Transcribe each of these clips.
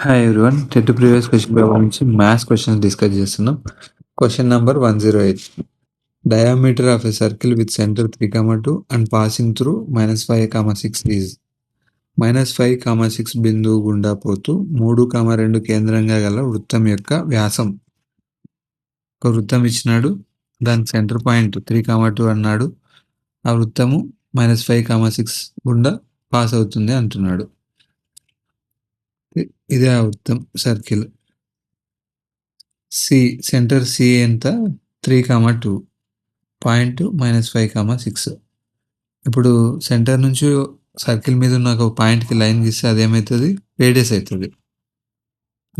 Hi everyone. TET previous question paper నుంచి maths questions discuss చేస్తున్నాం. Question number 108. Diameter of a circle with center 3,2 and passing through -5,6 is -5,6 బిందువు గుండా పోతూ 3,2 కేంద్రంగా గల వృత్తం యొక్క వ్యాసం. ఒక వృత్తం ఇచ్చినాడు, దానికి సెంటర్ పాయింట్ 3,2 అన్నాడు. ఆ వృత్తము -5,6 గుండా పాస్ అవుతుంది అంటున్నాడు. ఇదే ఆ వృత్తం సర్కిల్. సెంటర్ సి ఎంత? 3,2, పాయింట్ -5,6. ఇప్పుడు సెంటర్ నుంచి సర్కిల్ మీద ఉన్న ఒక పాయింట్కి లైన్ గీస్తే అదేమవుతుంది? రేడియస్ అవుతుంది.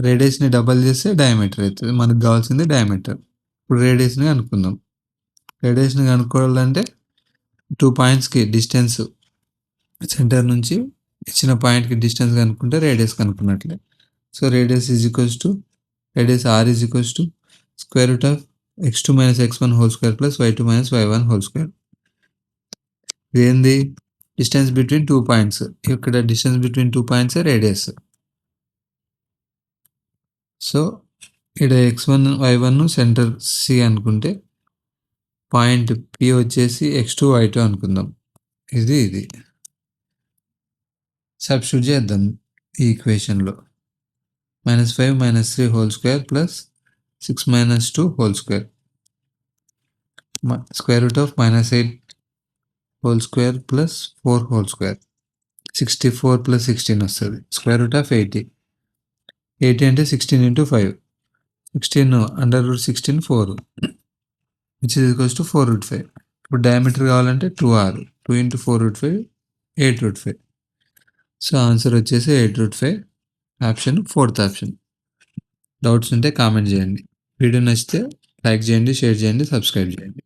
రేడియస్ని డబల్ చేస్తే డయామీటర్ అవుతుంది. మనకు కావాల్సింది డయామీటర్. ఇప్పుడు రేడియస్ని కనుక్కుందాం. రేడియస్ని కనుక్కోవాలంటే 2 పాయింట్స్కి డిస్టెన్స్, సెంటర్ నుంచి ఇచ్చిన పాయింట్కి డిస్టెన్స్ కనుక్కుంటే రేడియస్ కనుక్కున్నట్లే. So radius radius r is equals to square root of x2 minus x1 whole square plus y2 minus y1 whole square. ఇదేంది? Distance between 2 points. ఇక్కడ distance between 2 points radius. So ఇక్కడ x1 y1 centre C అనుకుంటే point p వచ్చేసి x2 y2 అనుకుందాం. ఇది substitute చేద్దాం ఈ ఈక్వేషన్లో. -5 - 3 whole square plus 6 - 2 whole square. Square root of -8 whole square plus 4 whole square. 64 plus 16 వస్తుంది. Square root of 80. 80 అంటే 16 into 5. 16 under root 16 4, which is equals to 4 root 5. ఇప్పుడు diameter కావాలంటే 2r. 2 into 4 root 5, 8 root 5. So answer వచ్చేసి 8 root 5. Option 4th option. Doubts ఉంటే comment చేయండి. Video నచ్చితే like చేయండి, share చేయండి, సబ్స్క్రైబ్ చేయండి.